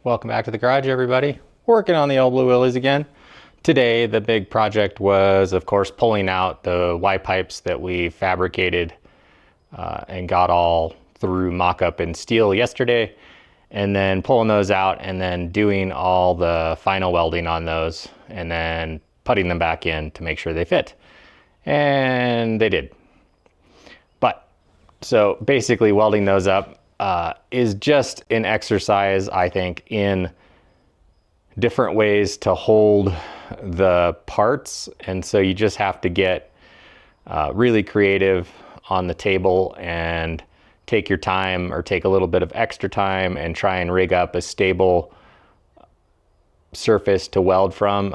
Welcome back to the garage, everybody. Working on the old blue Willys again. Today, the big project was, of course, pulling out the Y pipes that we fabricated and got all through mock-up in steel yesterday, and then pulling those out and then doing all the final welding on those and then putting them back in to make sure they fit. And they did. But, so basically welding those up is just an exercise, I think, in different ways to hold the parts. And so you just have to get really creative on the table and take your time, or take a little bit of extra time and try and rig up a stable surface to weld from.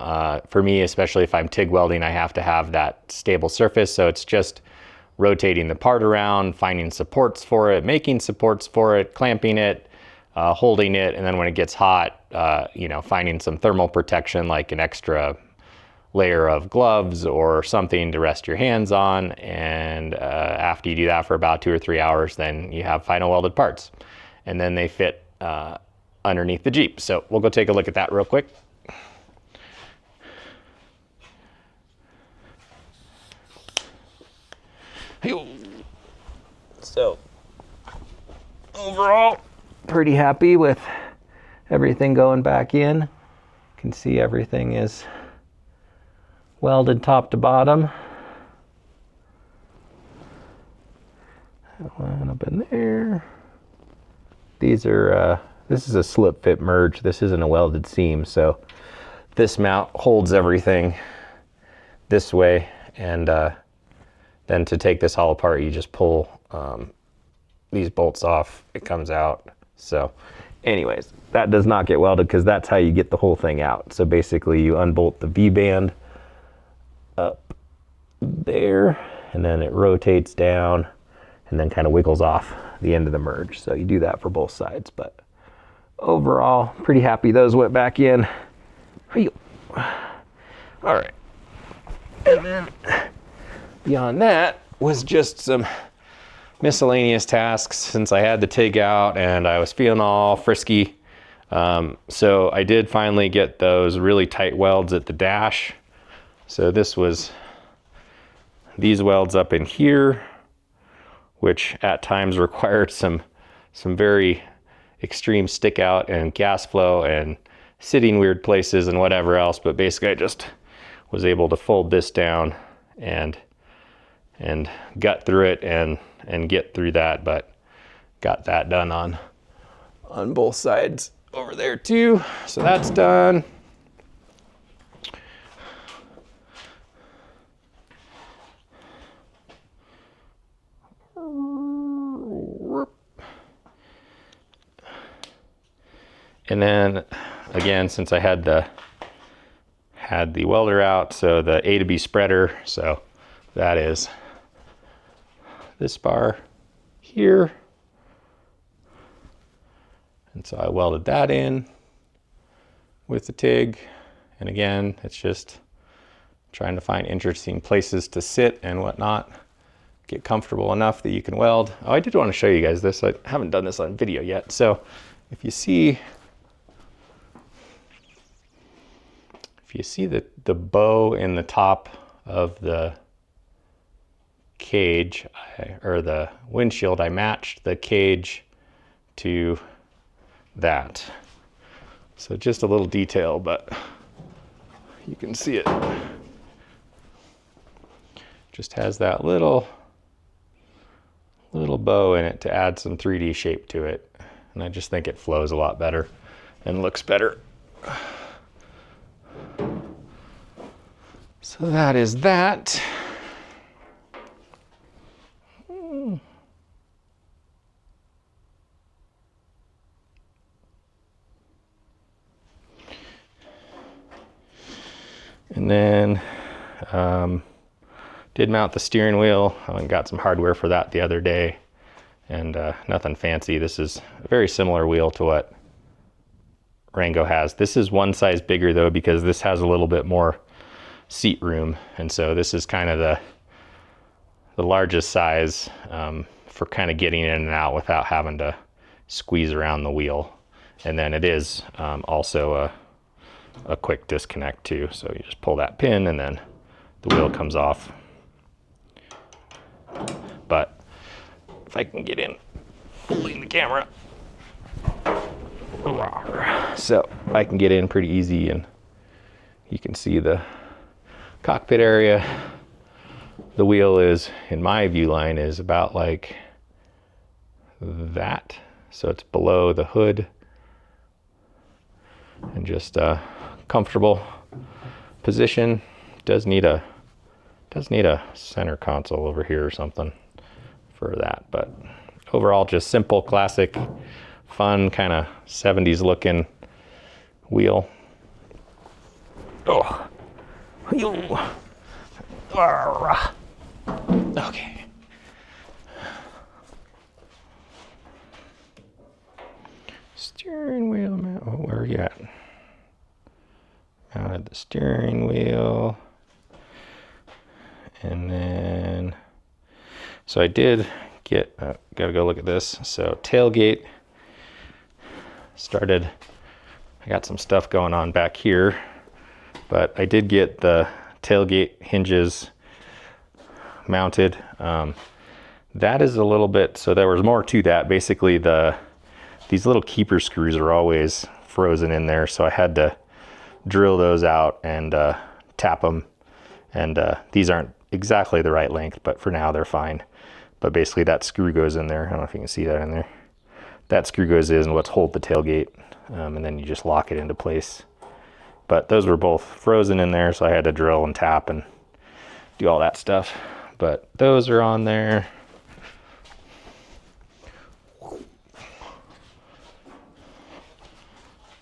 For me, especially if I'm TIG welding, I have to have that stable surface. So it's just rotating the part around, finding supports for it, making supports for it, clamping it, holding it, and then when it gets hot, finding some thermal protection, like an extra layer of gloves or something to rest your hands on. And after you do that for about 2 or 3 hours, then you have final welded parts, and then they fit underneath the Jeep. So we'll go take a look at that real quick. So overall, pretty happy with everything going back in. You can see everything is welded top to bottom. That one up in there. These are, this is a slip fit merge. This isn't a welded seam, so this mount holds everything this way, and then to take this all apart, you just pull these bolts off, it comes out. So anyways, that does not get welded because that's how you get the whole thing out. So basically you unbolt the V-band up there, and then it rotates down and then kind of wiggles off the end of the merge. So you do that for both sides, but overall, pretty happy those went back in. All right, and then beyond that was just some miscellaneous tasks since I had the TIG out and I was feeling all frisky. So I did finally get those really tight welds at the dash. So this was these welds up in here, which at times required some very extreme stick out and gas flow and sitting weird places and whatever else. But basically I just was able to fold this down and gut through it and get through that, but got that done on both sides over there too. So that's done. And then again, since I had the welder out, so the A to B spreader, so that is this bar here. And so I welded that in with the TIG. And again, it's just trying to find interesting places to sit and whatnot, get comfortable enough that you can weld. Oh, I did want to show you guys this. I haven't done this on video yet. So if you see the bow in the top of the cage, or the windshield, I matched the cage to that. So just a little detail, but you can see it. Just has that little bow in it to add some 3D shape to it. And I just think it flows a lot better and looks better. So that is that. And then did mount the steering wheel. I went and got some hardware for that the other day, and nothing fancy. This is a very similar wheel to what Rango has. This is one size bigger though, because this has a little bit more seat room, and so this is kind of the largest size for kind of getting in and out without having to squeeze around the wheel. And then it is also a quick disconnect too. So you just pull that pin and then the wheel comes off. But if I can get in, holding the camera, so I can get in pretty easy, and you can see the cockpit area. The wheel is, in my view line, is about like that. So it's below the hood, and just a comfortable position. Does need a center console over here or something for that, but overall just simple, classic, fun, kind of 70s looking wheel. Oh, okay. Steering wheel mount. Oh, where are you at? Mounted the steering wheel, and then so I did get. Gotta go look at this. So tailgate started. I got some stuff going on back here, but I did get the tailgate hinges mounted. That is a little bit, so there was more to that. Basically these little keeper screws are always frozen in there, so I had to drill those out and tap them. And these aren't exactly the right length, but for now they're fine. But basically that screw goes in there. I don't know if you can see that in there. That screw goes in what's hold the tailgate, and then you just lock it into place. But those were both frozen in there, so I had to drill and tap and do all that stuff. But those are on there.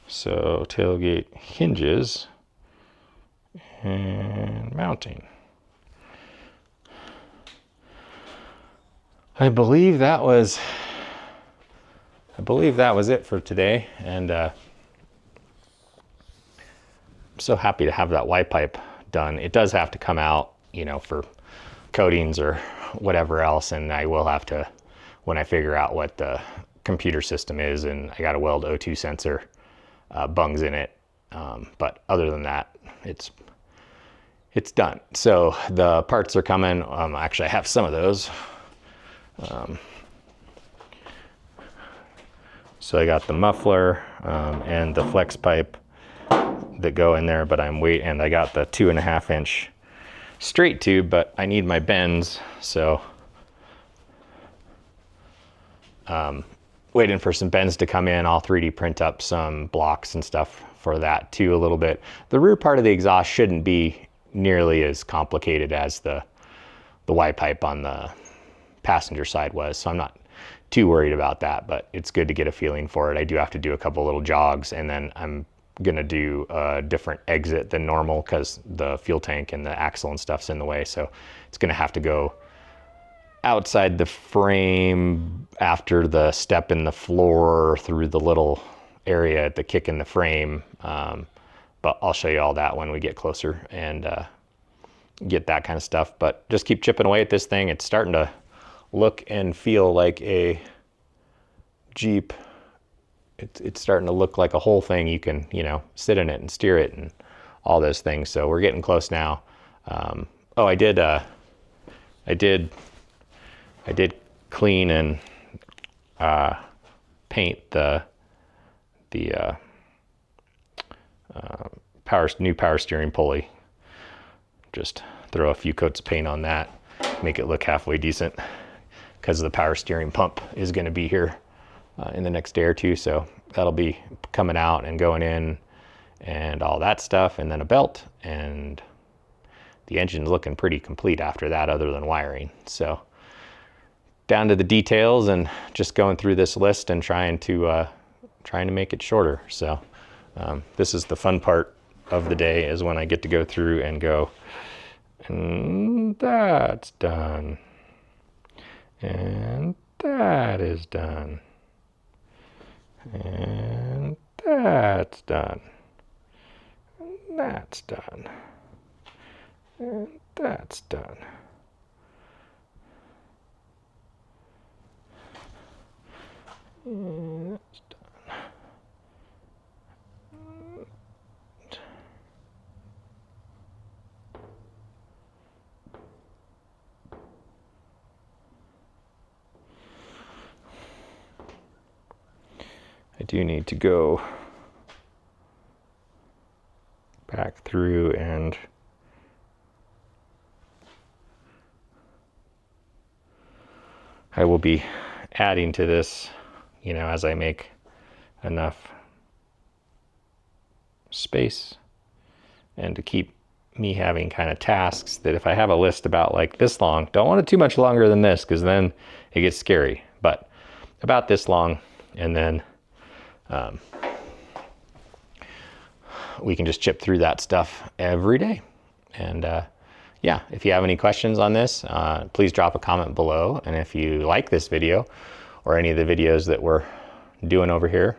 So tailgate hinges and mounting. I believe that was it for today, and I'm so happy to have that Y pipe done. It does have to come out, you know, for coatings or whatever else, and I will have to, when I figure out what the computer system is, and I got a weld O2 sensor bungs in it, but other than that, it's done. So the parts are coming. Actually, I have some of those. So I got the muffler and the flex pipe that go in there, but I'm waiting, and I got the 2.5 inch straight tube, but I need my bends, so waiting for some bends to come in. I'll 3D print up some blocks and stuff for that too a little bit. The rear part of the exhaust shouldn't be nearly as complicated as the Y pipe on the passenger side was, so I'm not too worried about that, but it's good to get a feeling for it. I do have to do a couple little jogs, and then I'm gonna do a different exit than normal because the fuel tank and the axle and stuff's in the way, so it's gonna have to go outside the frame after the step in the floor through the little area at the kick in the frame, but I'll show you all that when we get closer and get that kind of stuff. But just keep chipping away at this thing. It's starting to look and feel like a Jeep. It's starting to look like a whole thing. You can, you know, sit in it and steer it and all those things. So we're getting close now. Oh, I did clean and paint the new power steering pulley. Just throw a few coats of paint on that, make it look halfway decent, because the power steering pump is going to be here in the next day or two, so that'll be coming out and going in and all that stuff, and then a belt, and the engine's looking pretty complete after that, other than wiring. So down to the details and just going through this list and trying to make it shorter. So this is the fun part of the day, is when I get to go through and go, and that's done, and that is done, and that's done, and that's done, and that's done. And that's done. I do need to go back through and I will be adding to this, you know, as I make enough space, and to keep me having kind of tasks that if I have a list about like this long, don't want it too much longer than this because then it gets scary, but about this long, and then we can just chip through that stuff every day. And yeah, if you have any questions on this, please drop a comment below. And if you like this video or any of the videos that we're doing over here,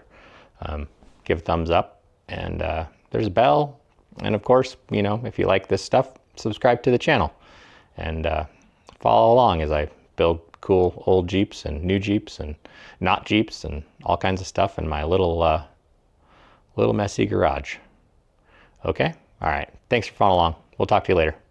give a thumbs up, and there's a bell. And of course, you know, if you like this stuff, subscribe to the channel and follow along as I build cool old Jeeps and new Jeeps and not Jeeps and all kinds of stuff in my little messy garage. Okay? All right. Thanks for following along. We'll talk to you later.